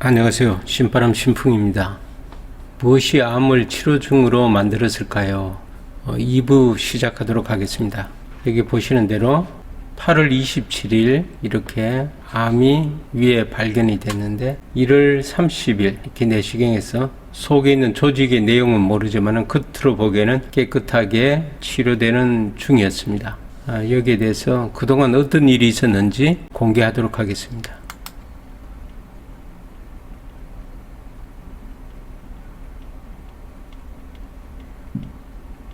안녕하세요. 신바람 신풍입니다. 무엇이 암을 치료 중으로 만들었을까요? 2부 시작하도록 하겠습니다. 여기 보시는 대로 8월 27일 이렇게 암이 위에 발견이 됐는데 1월 30일 이렇게 내시경에서 속에 있는 조직의 내용은 모르지만 겉으로 보기에는 깨끗하게 치료되는 중이었습니다. 여기에 대해서 그동안 어떤 일이 있었는지 공개하도록 하겠습니다.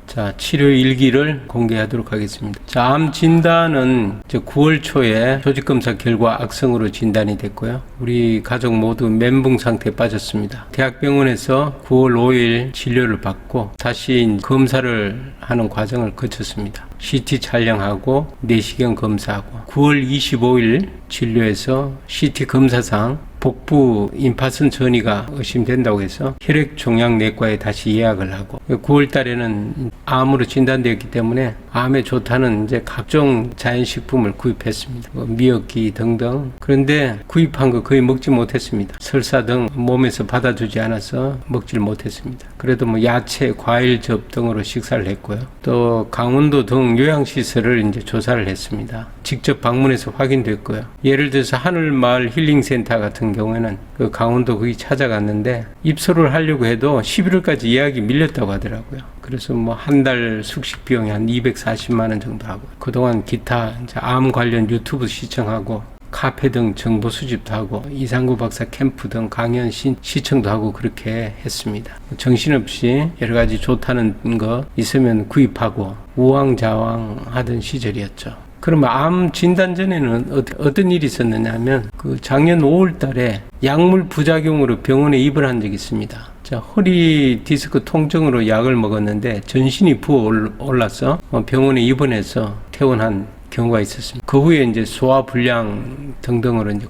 자, 치료 일기를 공개하도록 하겠습니다. 자, 암 진단은 9월 초에 조직검사 결과 악성으로 진단이 됐고요. 우리 가족 모두 멘붕 상태에 빠졌습니다. 대학병원에서 9월 5일 진료를 받고 다시 검사를 하는 과정을 거쳤습니다. CT 촬영하고 내시경 검사하고 9월 25일 진료에서 CT 검사상 복부 임파선 전이가 의심된다고 해서 혈액종양내과에 다시 예약을 하고 9월 달에는 암으로 진단되었기 때문에 암에 좋다는 이제 각종 자연식품을 구입했습니다. 미역기 등등. 그런데 구입한 거 거의 먹지 못했습니다. 설사 등 몸에서 받아주지 않아서 먹질 못했습니다. 그래도 야채, 과일즙 등으로 식사를 했고요. 또 강원도 등 요양시설을 이제 조사를 했습니다. 직접 방문해서 확인됐고요. 예를 들어서 하늘마을 힐링센터 같은 경우에는 그 강원도 거기 찾아갔는데 입소를 하려고 해도 11월까지 예약이 밀렸다고 하더라고요. 그래서 한 달 숙식 비용이 한 240만 원 정도 하고 그동안 기타 이제 암 관련 유튜브 시청하고 카페 등 정보 수집도 하고 이상구 박사 캠프 등 강연 시청도 하고 그렇게 했습니다. 정신없이 여러 가지 좋다는 거 있으면 구입하고 우왕좌왕 하던 시절이었죠. 그러면 암 진단 전에는 어떤 일이 있었느냐 하면 작년 5월 달에 약물 부작용으로 병원에 입원한 적이 있습니다. 자, 허리 디스크 통증으로 약을 먹었는데 전신이 부어올라서 병원에 입원해서 퇴원한 경우가 있었습니다. 그 후에 이제 소화불량 등등으로 이제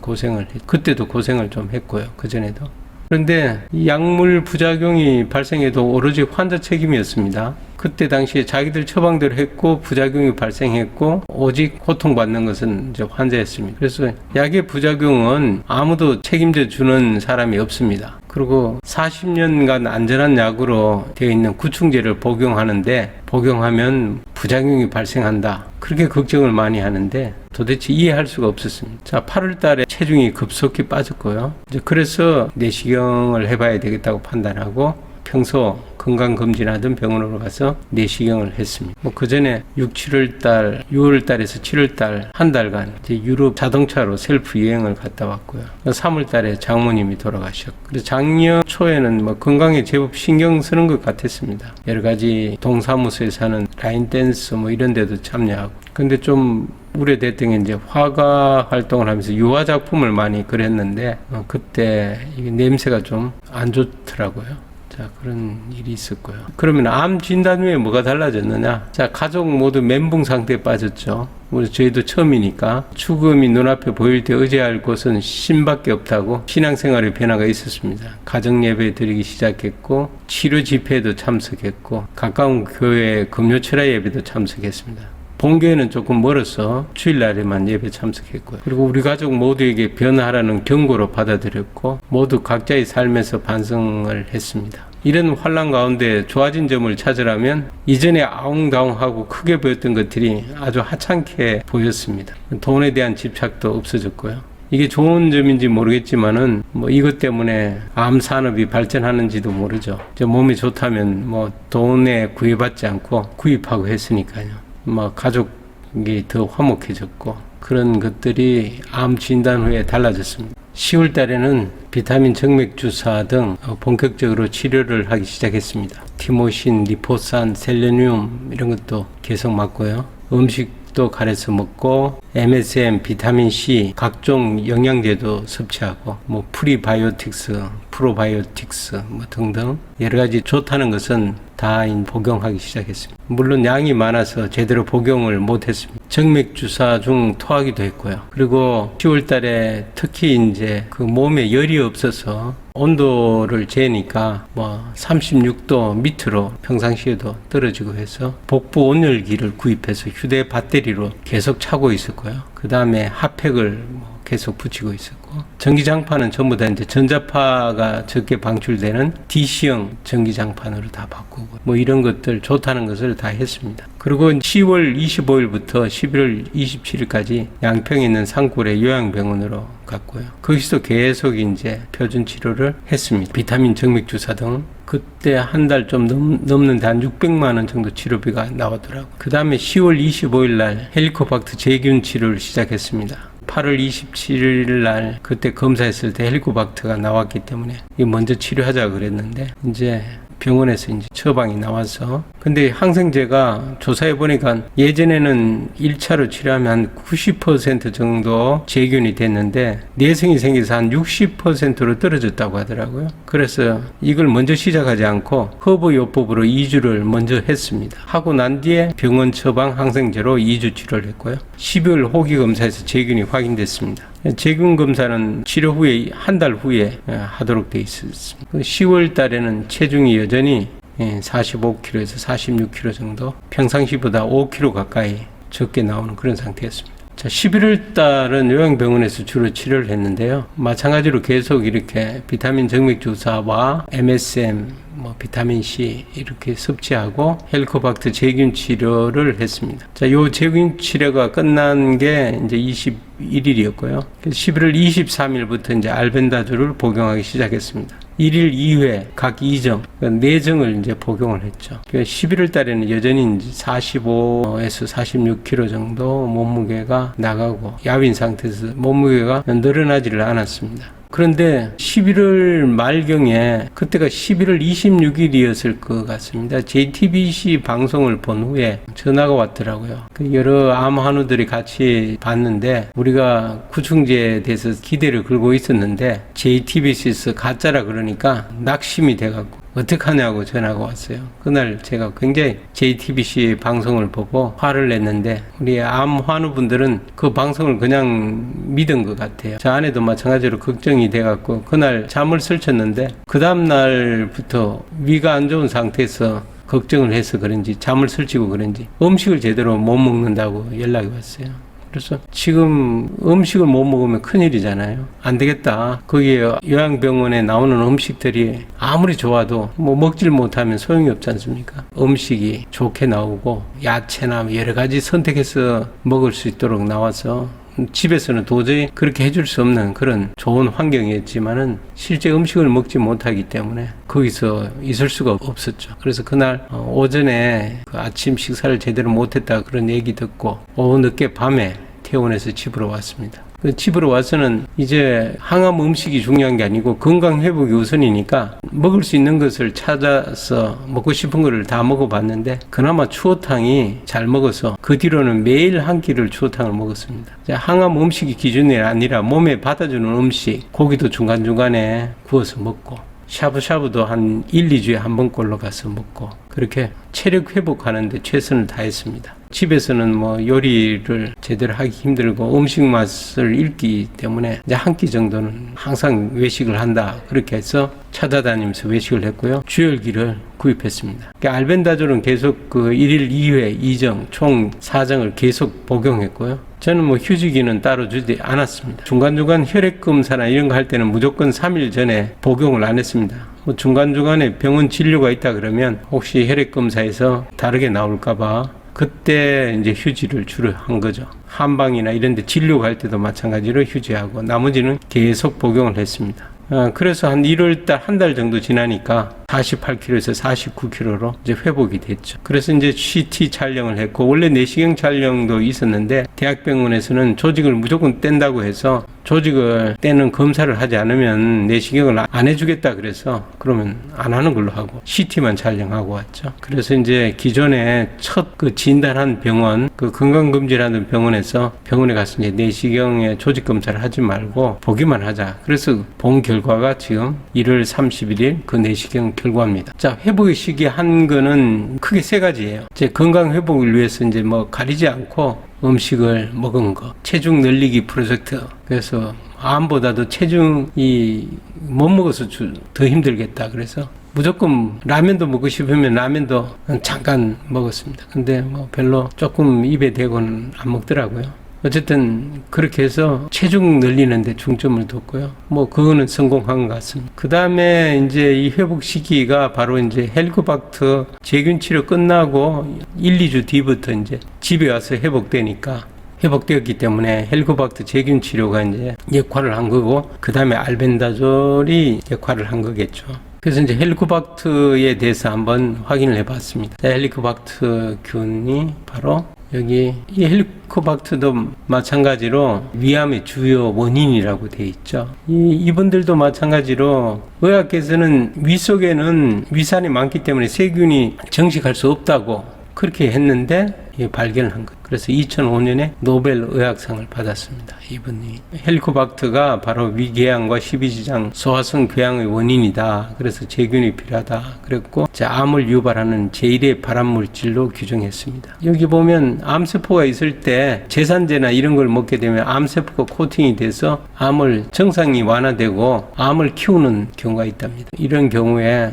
그때도 고생을 좀 했고요. 그전에도. 그런데 이 약물 부작용이 발생해도 오로지 환자 책임이었습니다. 그때 당시에 자기들 처방대로 했고 부작용이 발생했고 오직 고통받는 것은 이제 환자였습니다. 그래서 약의 부작용은 아무도 책임져 주는 사람이 없습니다. 그리고 40년간 안전한 약으로 되어 있는 구충제를 복용하면 부작용이 발생한다. 그렇게 걱정을 많이 하는데 도대체 이해할 수가 없었습니다. 자, 8월 달에 체중이 급속히 빠졌고요. 그래서 내시경을 해봐야 되겠다고 판단하고 평소 건강검진하던 병원으로 가서 내시경을 했습니다. 그 전에 6월 달에서 7월 달 한 달간 이제 유럽 자동차로 셀프 여행을 갔다 왔고요. 3월 달에 장모님이 돌아가셨고, 그래서 작년 초에는 건강에 제법 신경 쓰는 것 같았습니다. 여러 가지 동사무소에서 하는 라인 댄스 이런 데도 참여하고. 근데 좀 우려됐던 게 이제 화가 활동을 하면서 유화 작품을 많이 그렸는데 그때 이게 냄새가 좀 안 좋더라고요. 자, 그런 일이 있었고요. 그러면 암 진단 후에 뭐가 달라졌느냐? 자, 가족 모두 멘붕 상태에 빠졌죠. 저희도 처음이니까 죽음이 눈앞에 보일 때 의지할 곳은 신밖에 없다고 신앙생활의 변화가 있었습니다. 가정 예배 드리기 시작했고 치료 집회에도 참석했고 가까운 교회 금요철야 예배도 참석했습니다. 본교회는 조금 멀어서 주일날에만 예배 참석했고요. 그리고 우리 가족 모두에게 변화하라는 경고로 받아들였고 모두 각자의 삶에서 반성을 했습니다. 이런 환란 가운데 좋아진 점을 찾으라면 이전에 아웅다웅하고 크게 보였던 것들이 아주 하찮게 보였습니다. 돈에 대한 집착도 없어졌고요. 이게 좋은 점인지 모르겠지만은 이것 때문에 암 산업이 발전하는지도 모르죠. 몸이 좋다면 돈에 구애받지 않고 구입하고 했으니까요. 가족이 더 화목해졌고 그런 것들이 암 진단 후에 달라졌습니다. 10월 달에는 비타민 정맥 주사 등 본격적으로 치료를 하기 시작했습니다. 티모신, 리포산, 셀레늄 이런 것도 계속 맞고요. 음식도 가려서 먹고 MSM, 비타민C, 각종 영양제도 섭취하고 프리바이오틱스, 프로바이오틱스 등등 여러 가지 좋다는 것은 다 복용하기 시작했습니다. 물론 양이 많아서 제대로 복용을 못했습니다. 정맥 주사 중 토하기도 했고요. 그리고 10월 달에 특히 이제 몸에 열이 없어서 온도를 재니까 36도 밑으로 평상시에도 떨어지고 해서 복부 온열기를 구입해서 휴대 배터리로 계속 차고 있었고요. 그 다음에 핫팩을 계속 붙이고 있었고, 전기장판은 전부 다 이제 전자파가 적게 방출되는 DC형 전기장판으로 다 바꾸고, 뭐 이런 것들 좋다는 것을 다 했습니다. 그리고 10월 25일부터 11월 27일까지 양평에 있는 산골의 요양병원으로 갔고요. 거기서 계속 이제 표준 치료를 했습니다. 비타민 정맥 주사 등. 그때 한 달 좀 넘는데 한 600만 원 정도 치료비가 나오더라고요. 그 다음에 10월 25일 날 헬리코박터 제균 치료를 시작했습니다. 8월 27일 날 그때 검사했을 때 헬리코박터가 나왔기 때문에 이거 먼저 치료하자 그랬는데, 이제 병원에서 이제 처방이 나와서, 근데 항생제가 조사해 보니까 예전에는 1차로 치료하면 한 90% 정도 재균이 됐는데 내성이 생겨서 한 60%로 떨어졌다고 하더라고요. 그래서 이걸 먼저 시작하지 않고 허브요법으로 2주를 먼저 했습니다. 하고 난 뒤에 병원 처방 항생제로 2주 치료를 했고요. 12월 호기 검사에서 재균이 확인됐습니다. 재균 검사는 치료 후에 한 달 후에 하도록 되어 있었습니다. 10월 달에는 체중이 여전히 45kg에서 46kg 정도, 평상시보다 5kg 가까이 적게 나오는 그런 상태였습니다. 자, 11월 달은 요양병원에서 주로 치료를 했는데요. 마찬가지로 계속 이렇게 비타민 정맥 주사와 MSM, 비타민 C 이렇게 섭취하고 헬리코박터 제균 치료를 했습니다. 자, 요 제균 치료가 끝난 게 이제 21일이었고요. 11월 23일부터 이제 알벤다졸을 복용하기 시작했습니다. 1일 2회 각 2정, 4정을 이제 복용을 했죠. 11월 달에는 여전히 이제 45에서 46kg 정도 몸무게가 나가고 야윈 상태에서 몸무게가 늘어나지를 않았습니다. 그런데 11월 말경에, 그때가 11월 26일이었을 것 같습니다. JTBC 방송을 본 후에 전화가 왔더라고요. 여러 암 환우들이 같이 봤는데 우리가 구충제에 대해서 기대를 걸고 있었는데 JTBC에서 가짜라 그러니까 낙심이 돼갖고 어떡하냐고 전화가 왔어요. 그날 제가 굉장히 JTBC 방송을 보고 화를 냈는데 우리 암 환우분들은 그 방송을 그냥 믿은 것 같아요. 저 아내도 마찬가지로 걱정이 돼갖고 그날 잠을 설쳤는데 그 다음날부터 위가 안 좋은 상태에서 걱정을 해서 그런지 잠을 설치고 그런지 음식을 제대로 못 먹는다고 연락이 왔어요. 그래서 지금 음식을 못 먹으면 큰일이잖아요. 안 되겠다. 거기에 요양병원에 나오는 음식들이 아무리 좋아도 먹질 못하면 소용이 없지 않습니까? 음식이 좋게 나오고 야채나 여러 가지 선택해서 먹을 수 있도록 나와서 집에서는 도저히 그렇게 해줄 수 없는 그런 좋은 환경이었지만은 실제 음식을 먹지 못하기 때문에 거기서 있을 수가 없었죠. 그래서 그날 오전에 그 아침 식사를 제대로 못했다 그런 얘기 듣고 오후 늦게 밤에 퇴원해서 집으로 왔습니다. 집으로 와서는 이제 항암 음식이 중요한 게 아니고 건강 회복이 우선이니까 먹을 수 있는 것을 찾아서 먹고 싶은 거를 다 먹어봤는데 그나마 추어탕이 잘 먹어서 그 뒤로는 매일 한 끼를 추어탕을 먹었습니다. 항암 음식이 기준이 아니라 몸에 받아주는 음식, 고기도 중간중간에 구워서 먹고 샤브샤브도 한 1, 2주에 한 번꼴로 가서 먹고 그렇게 체력 회복하는데 최선을 다했습니다. 집에서는 요리를 제대로 하기 힘들고 음식 맛을 잃기 때문에 이제 한 끼 정도는 항상 외식을 한다. 그렇게 해서 찾아다니면서 외식을 했고요. 주열기를 구입했습니다. 알벤다졸은 계속 그 1일 2회 2정 총 4정을 계속 복용했고요. 저는 휴지기는 따로 주지 않았습니다. 중간중간 혈액검사나 이런 거 할 때는 무조건 3일 전에 복용을 안 했습니다. 중간중간에 병원 진료가 있다 그러면 혹시 혈액검사에서 다르게 나올까봐 그때 이제 휴지를 주로 한 거죠. 한방이나 이런 데 진료 갈 때도 마찬가지로 휴지하고 나머지는 계속 복용을 했습니다. 그래서 한 1월달 한 달 정도 지나니까 48kg에서 49kg로 이제 회복이 됐죠. 그래서 이제 CT 촬영을 했고 원래 내시경 촬영도 있었는데 대학병원에서는 조직을 무조건 뗀다고 해서 조직을 떼는 검사를 하지 않으면 내시경을 안 해주겠다 그래서 그러면 안 하는 걸로 하고 CT만 촬영하고 왔죠. 그래서 이제 기존에 첫 그 진단한 병원, 그 건강검진하는 병원에서 병원에 가서 이제 내시경에 조직 검사를 하지 말고 보기만 하자. 그래서 본 결과가 지금 1월 31일 그 내시경 결과입니다. 자, 회복의 시기 한 거는 크게 세 가지예요. 이제 건강 회복을 위해서 이제 가리지 않고 음식을 먹은 거, 체중 늘리기 프로젝트. 그래서 암보다도 체중이 못 먹어서 더 힘들겠다. 그래서 무조건 라면도 먹고 싶으면 라면도 잠깐 먹었습니다. 근데 별로 조금 입에 대고는 안 먹더라고요. 어쨌든 그렇게 해서 체중 늘리는데 중점을 뒀고요. 뭐 그거는 성공한 것 같습니다. 그 다음에 이제 이 회복 시기가 바로 이제 헬리코박터 제균 치료 끝나고 1, 2주 뒤부터 이제 집에 와서 회복되었기 때문에 헬리코박터 제균 치료가 이제 역할을 한 거고, 그 다음에 알벤다졸이 역할을 한 거겠죠. 그래서 이제 헬리코박터에 대해서 한번 확인을 해봤습니다. 헬리코박터 균이 바로 여기 이 헬리코박터도 마찬가지로 위암의 주요 원인이라고 되어 있죠. 이분들도 마찬가지로 의학계에서는 위 속에는 위산이 많기 때문에 세균이 정식할 수 없다고 그렇게 했는데 발견을 한 것. 그래서 2005년에 노벨 의학상을 받았습니다. 이분이 헬리코박터가 바로 위궤양과 십이지장 소화성 궤양의 원인이다. 그래서 제균이 필요하다. 그랬고 암을 유발하는 제1의 발암물질로 규정했습니다. 여기 보면 암세포가 있을 때 제산제나 이런 걸 먹게 되면 암세포가 코팅이 돼서 암을 정상이 완화되고 암을 키우는 경우가 있답니다. 이런 경우에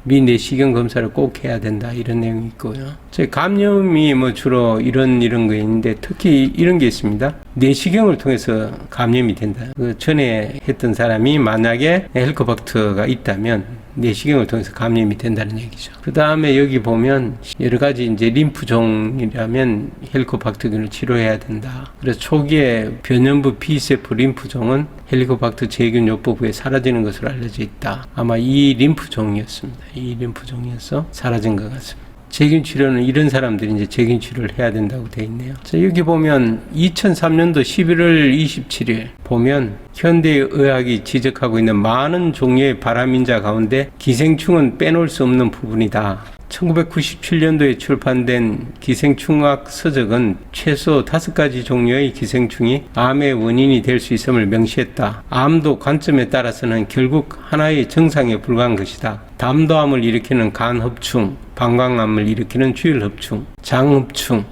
미내시경 검사를 꼭 해야 된다, 이런 내용이 있고요. 저희 감염이 뭐 주로 이런 거 있는데, 특히 이런 게 있습니다. 내시경을 통해서 감염이 된다. 그 전에 했던 사람이 만약에 헬리코박터가 있다면 내시경을 통해서 감염이 된다는 얘기죠. 그 다음에 여기 보면 여러 가지 이제 림프종이라면 헬리코박터균을 치료해야 된다. 그래서 초기에 변연부 B세포 림프종은 헬리코박터 제균 요법부에 사라지는 것으로 알려져 있다. 아마 이 림프종이었습니다. 이 림프종이어서 사라진 것 같습니다. 제균 치료는 이런 사람들이 이제 제균 치료를 해야 된다고 되어 있네요. 자, 여기 보면 2003년도 11월 27일 보면 현대의학이 지적하고 있는 많은 종류의 발암인자 가운데 기생충은 빼놓을 수 없는 부분이다. 1997년도에 출판된 기생충학 서적은 최소 5가지 종류의 기생충이 암의 원인이 될 수 있음을 명시했다. 암도 관점에 따라서는 결국 하나의 정상에 불과한 것이다. 담도암을 일으키는 간흡충, 방광암을 일으키는 주혈흡충, 장흡충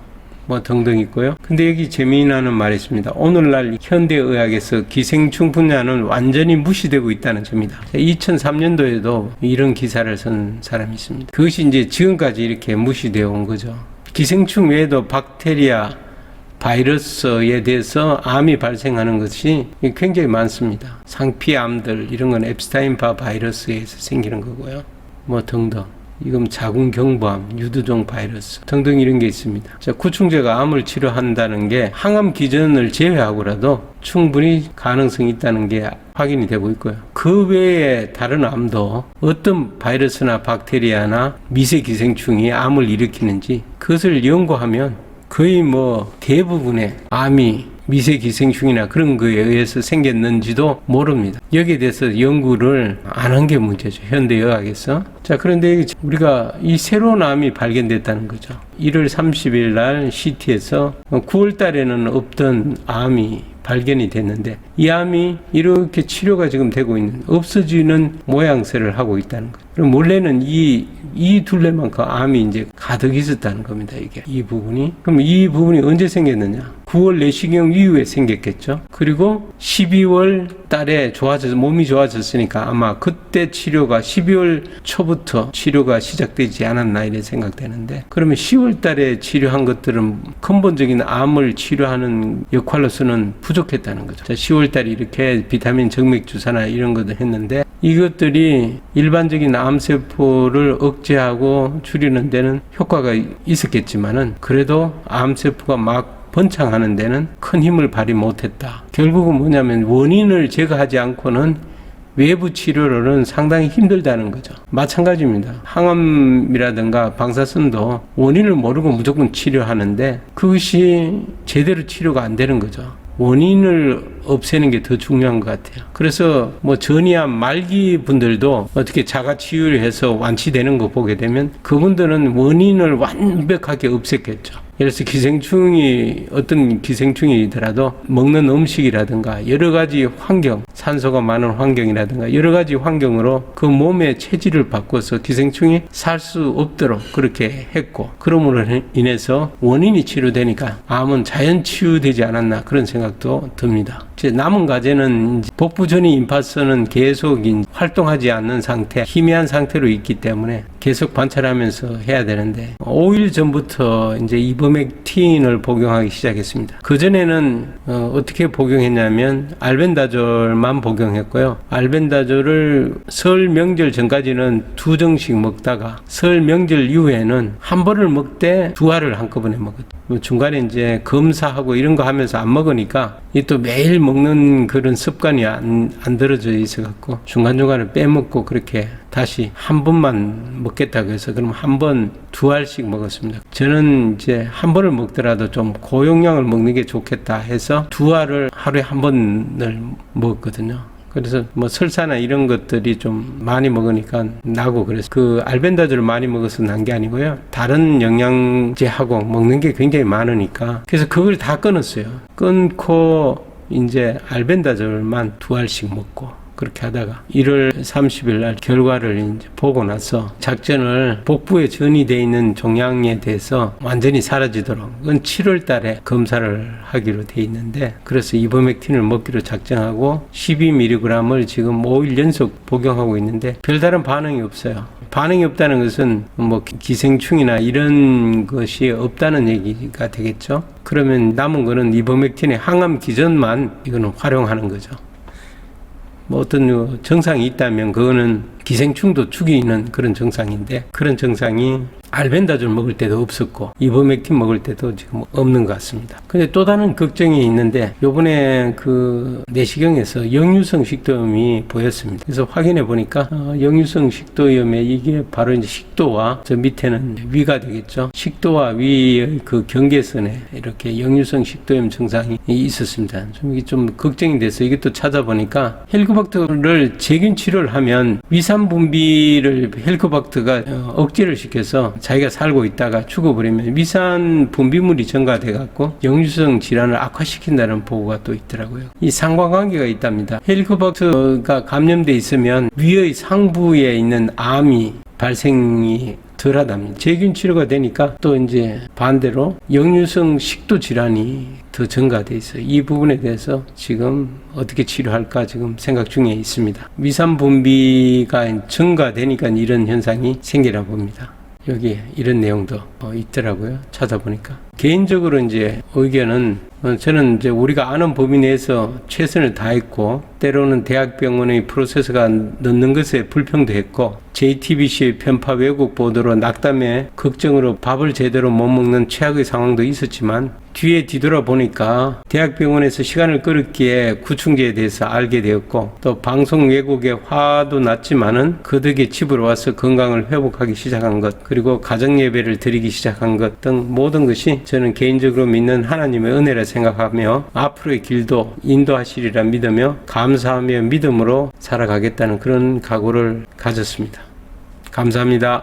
뭐 등등 있고요. 근데 여기 재미나는 말이 있습니다. 오늘날 현대의학에서 기생충 분야는 완전히 무시되고 있다는 점이다. 2003년도에도 이런 기사를 쓴 사람이 있습니다. 그것이 이제 지금까지 이렇게 무시되어 온 거죠. 기생충 외에도 박테리아, 바이러스에 대해서 암이 발생하는 것이 굉장히 많습니다. 상피암들 이런 건 앱스타인바 바이러스에 의해서 생기는 거고요. 뭐 등등. 이건 자궁경부암, 유두종 바이러스 등등 이런 게 있습니다. 자, 구충제가 암을 치료한다는 게 항암 기전을 제외하고라도 충분히 가능성이 있다는 게 확인이 되고 있고요. 그 외에 다른 암도 어떤 바이러스나 박테리아나 미세 기생충이 암을 일으키는지 그것을 연구하면 거의 뭐 대부분의 암이 미세 기생충이나 그런 거에 의해서 생겼는지도 모릅니다. 여기에 대해서 연구를 안 한 게 문제죠. 현대의학에서. 자, 그런데 우리가 이 새로운 암이 발견됐다는 거죠. 1월 30일 날 CT에서 9월 달에는 없던 암이 발견이 됐는데 이 암이 이렇게 치료가 지금 되고 있는, 없어지는 모양새를 하고 있다는 거죠. 그럼 원래는 이 둘레만큼 암이 이제 가득 있었다는 겁니다. 이게 이 부분이. 그럼 이 부분이 언제 생겼느냐? 9월 내시경 이후에 생겼겠죠. 그리고 12월 달에 몸이 좋아졌으니까 아마 그때 치료가 12월 초부터 치료가 시작되지 않았나 이렇게 생각되는데, 그러면 10월 달에 치료한 것들은 근본적인 암을 치료하는 역할로서는 부족했다는 거죠. 자, 10월 달에 이렇게 비타민 정맥 주사나 이런 것도 했는데 이것들이 일반적인 암세포를 억제하고 줄이는 데는 효과가 있었겠지만은 그래도 암세포가 막 번창하는 데는 큰 힘을 발휘 못했다. 결국은 뭐냐면 원인을 제거하지 않고는 외부 치료로는 상당히 힘들다는 거죠. 마찬가지입니다. 항암이라든가 방사선도 원인을 모르고 무조건 치료하는데 그것이 제대로 치료가 안 되는 거죠. 원인을 없애는 게 더 중요한 것 같아요. 그래서 뭐 전이암 말기 분들도 어떻게 자가 치유를 해서 완치되는 거 보게 되면 그분들은 원인을 완벽하게 없앴겠죠. 예를 들어서 기생충이 어떤 기생충이더라도 먹는 음식이라든가 여러 가지 환경, 산소가 많은 환경이라든가 여러 가지 환경으로 그 몸의 체질을 바꿔서 기생충이 살 수 없도록 그렇게 했고, 그러므로 인해서 원인이 치료되니까 암은 자연 치유되지 않았나 그런 생각도 듭니다. 이제 남은 과제는 이제 복부 전이 임파서는 계속 활동하지 않는 상태, 희미한 상태로 있기 때문에 계속 관찰하면서 해야 되는데 5일 전부터 이제 이버맥틴을 복용하기 시작했습니다. 그전에는 어떻게 복용했냐면 알벤다졸만 복용했고요. 알벤다졸을 설 명절 전까지는 2정씩 먹다가 설 명절 이후에는 한 번을 먹되 2알을 한꺼번에 먹었죠. 중간에 이제 검사하고 이런 거 하면서 안 먹으니까 이 또 매일 먹는 그런 습관이 안 들어져 있어갖고 중간중간에 빼먹고 그렇게 다시 한 번만 먹겠다고 해서 그럼 한 번 2알씩 먹었습니다. 저는 이제 한 번을 먹더라도 좀 고용량을 먹는 게 좋겠다 해서 2알을 하루에 한 번을 먹었거든요. 그래서 뭐 설사나 이런 것들이 좀 많이 먹으니까 나고 그래서 그 알벤다졸을 많이 먹어서 난 게 아니고요. 다른 영양제하고 먹는 게 굉장히 많으니까 그래서 그걸 다 끊었어요. 끊고 이제 알벤다졸만 2알씩 먹고 그렇게 하다가 1월 30일 날 결과를 이제 보고 나서 작전을 복부에 전이 돼 있는 종양에 대해서 완전히 사라지도록 그건 7월 달에 검사를 하기로 돼 있는데 그래서 이버맥틴을 먹기로 작정하고 12mg을 지금 5일 연속 복용하고 있는데 별다른 반응이 없어요. 반응이 없다는 것은 뭐 기생충이나 이런 것이 없다는 얘기가 되겠죠. 그러면 남은 거는 이버맥틴의 항암 기전만 이거는 활용하는 거죠. 뭐 어떤 증상이 있다면 그거는 기생충도 죽이는 그런 증상인데 그런 증상이 알벤다졸 먹을 때도 없었고 이버맥틴 먹을 때도 지금 없는 것 같습니다. 근데 또 다른 걱정이 있는데 요번에 그 내시경에서 역류성 식도염이 보였습니다. 그래서 확인해 보니까 역류성 식도염에 이게 바로 이제 식도와 저 밑에는 위가 되겠죠. 식도와 위의 그 경계선에 이렇게 역류성 식도염 증상이 있었습니다. 좀 이게 좀 걱정이 돼서 이것도 찾아보니까 헬리코박터를 제균 치료를 하면 위산 분비를 헬리코박터가 억제를 시켜서 자기가 살고 있다가 죽어버리면 위산 분비물이 증가돼 갖고 역류성 질환을 악화시킨다는 보고가 또 있더라고요. 이 상관관계가 있답니다. 헬리코박터가 감염돼 있으면 위의 상부에 있는 암이 발생이 덜하답니다. 제균 치료가 되니까 또 이제 반대로 역류성 식도 질환이 더 증가돼 있어요. 이 부분에 대해서 지금 어떻게 치료할까 지금 생각 중에 있습니다. 위산 분비가 증가되니까 이런 현상이 생기나 봅니다. 여기 이런 내용도 있더라고요. 찾아보니까. 개인적으로 이제 의견은 저는 이제 우리가 아는 범위 내에서 최선을 다했고 때로는 대학병원의 프로세스가 넣는 것에 불평도 했고 JTBC의 편파 왜곡 보도로 낙담에 걱정으로 밥을 제대로 못 먹는 최악의 상황도 있었지만 뒤에 뒤돌아보니까 대학병원에서 시간을 끌었기에 구충제에 대해서 알게 되었고 또 방송 왜곡에 화도 났지만은 그 덕에 집으로 와서 건강을 회복하기 시작한 것 그리고 가정예배를 드리기 시작한 것 등 모든 것이 저는 개인적으로 믿는 하나님의 은혜라 생각하며 앞으로의 길도 인도하시리라 믿으며 감사하며 믿음으로 살아가겠다는 그런 각오를 가졌습니다. 감사합니다.